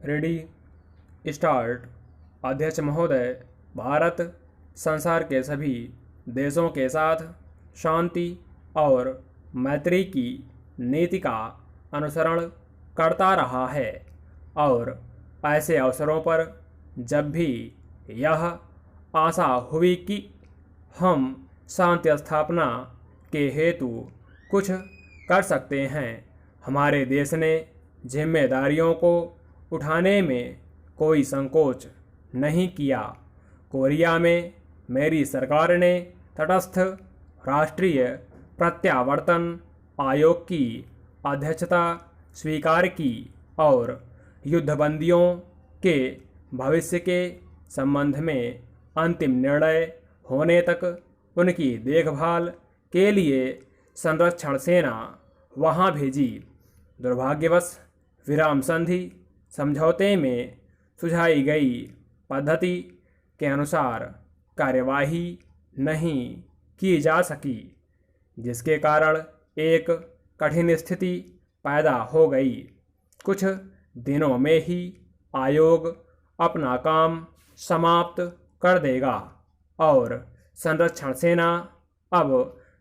Ready start. अध्यक्ष महोदय, भारत संसार के सभी देशों के साथ शांति और मैत्री की नीति का अनुसरण करता रहा है और ऐसे अवसरों पर जब भी यह आशा हुई कि हम शांति स्थापना के हेतु कुछ कर सकते हैं, हमारे देश ने जिम्मेदारियों को उठाने में कोई संकोच नहीं किया। कोरिया में मेरी सरकार ने तटस्थ राष्ट्रीय प्रत्यावर्तन आयोग की अध्यक्षता स्वीकार की और युद्धबंदियों के भविष्य के संबंध में अंतिम निर्णय होने तक उनकी देखभाल के लिए संरक्षण सेना वहां भेजी। दुर्भाग्यवश विराम संधि समझौते में सुझाई गई पद्धति के अनुसार कार्यवाही नहीं की जा सकी, जिसके कारण एक कठिन स्थिति पैदा हो गई। कुछ दिनों में ही आयोग अपना काम समाप्त कर देगा और संरक्षण सेना अब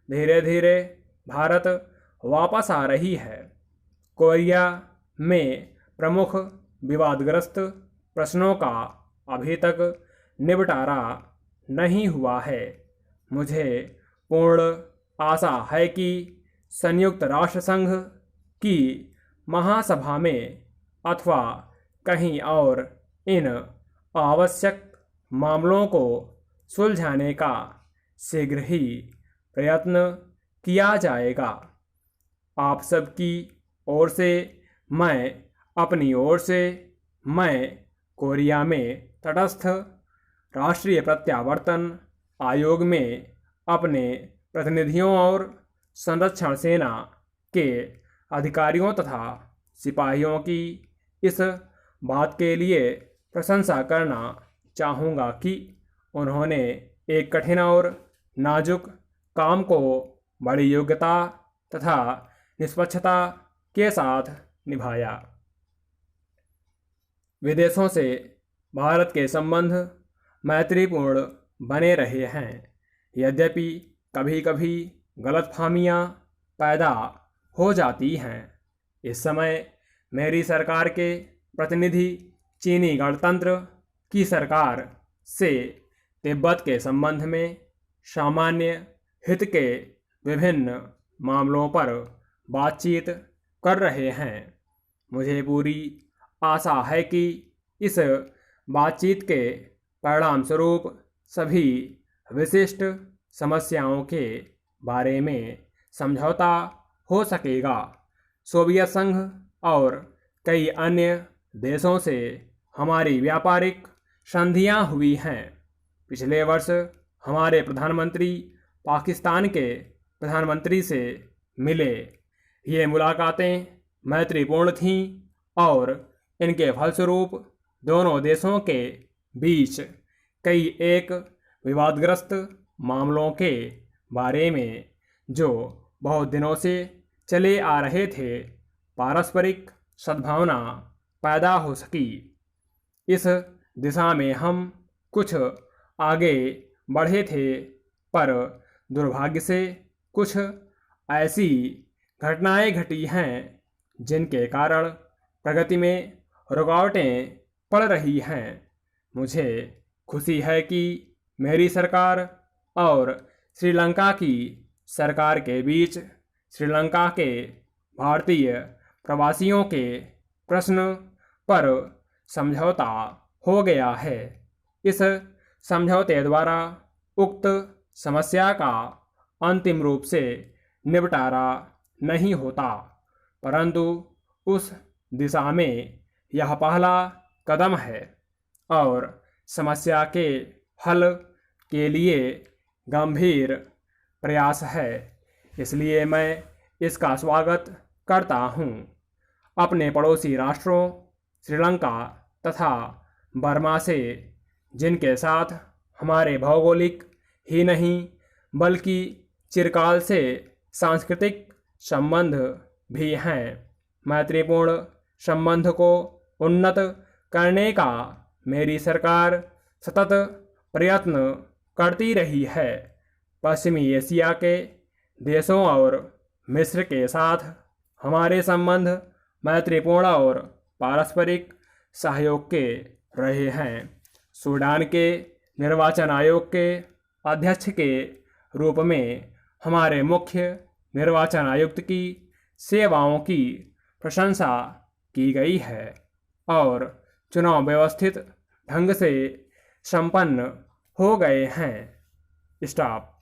धीरे धीरे भारत वापस आ रही है। कोरिया में प्रमुख विवादग्रस्त प्रश्नों का अभी तक निपटारा नहीं हुआ है। मुझे पूर्ण आशा है कि संयुक्त राष्ट्र संघ की महासभा में अथवा कहीं और इन आवश्यक मामलों को सुलझाने का शीघ्र ही प्रयत्न किया जाएगा। आप सबकी ओर से मैं अपनी ओर से मैं कोरिया में तटस्थ राष्ट्रीय प्रत्यावर्तन आयोग में अपने प्रतिनिधियों और संरक्षण सेना के अधिकारियों तथा सिपाहियों की इस बात के लिए प्रशंसा करना चाहूँगा कि उन्होंने एक कठिन और नाजुक काम को बड़ी योग्यता तथा निष्पक्षता के साथ निभाया। विदेशों से भारत के संबंध मैत्रीपूर्ण बने रहे हैं, यद्यपि कभी कभी गलतफहमियां पैदा हो जाती हैं। इस समय मेरी सरकार के प्रतिनिधि चीनी गणतंत्र की सरकार से तिब्बत के संबंध में सामान्य हित के विभिन्न मामलों पर बातचीत कर रहे हैं। मुझे पूरी आशा है कि इस बातचीत के परिणाम स्वरूप सभी विशिष्ट समस्याओं के बारे में समझौता हो सकेगा। सोवियत संघ और कई अन्य देशों से हमारी व्यापारिक संधियां हुई हैं। पिछले वर्ष हमारे प्रधानमंत्री पाकिस्तान के प्रधानमंत्री से मिले। ये मुलाकातें मैत्रीपूर्ण थीं और इनके फलस्वरूप दोनों देशों के बीच कई एक विवादग्रस्त मामलों के बारे में जो बहुत दिनों से चले आ रहे थे, पारस्परिक सद्भावना पैदा हो सकी। इस दिशा में हम कुछ आगे बढ़े थे, पर दुर्भाग्य से कुछ ऐसी घटनाएं घटी हैं जिनके कारण प्रगति में रुकावटें पड़ रही हैं। मुझे खुशी है कि मेरी सरकार और श्रीलंका की सरकार के बीच श्रीलंका के भारतीय प्रवासियों के प्रश्न पर समझौता हो गया है। इस समझौते द्वारा उक्त समस्या का अंतिम रूप से निपटारा नहीं होता, परंतु उस दिशा में यह पहला कदम है और समस्या के हल के लिए गंभीर प्रयास है। इसलिए मैं इसका स्वागत करता हूँ। अपने पड़ोसी राष्ट्रों श्रीलंका तथा बर्मा से, जिनके साथ हमारे भौगोलिक ही नहीं बल्कि चिरकाल से सांस्कृतिक संबंध भी हैं, मैत्रीपूर्ण संबंध को उन्नत करने का मेरी सरकार सतत प्रयत्न करती रही है। पश्चिमी एशिया के देशों और मिस्र के साथ हमारे संबंध मैत्रीपूर्ण और पारस्परिक सहयोग के रहे हैं। सूडान के निर्वाचन आयोग के अध्यक्ष के रूप में हमारे मुख्य निर्वाचन आयुक्त की सेवाओं की प्रशंसा की गई है और चुनाव व्यवस्थित ढंग से संपन्न हो गए हैं। स्टॉप।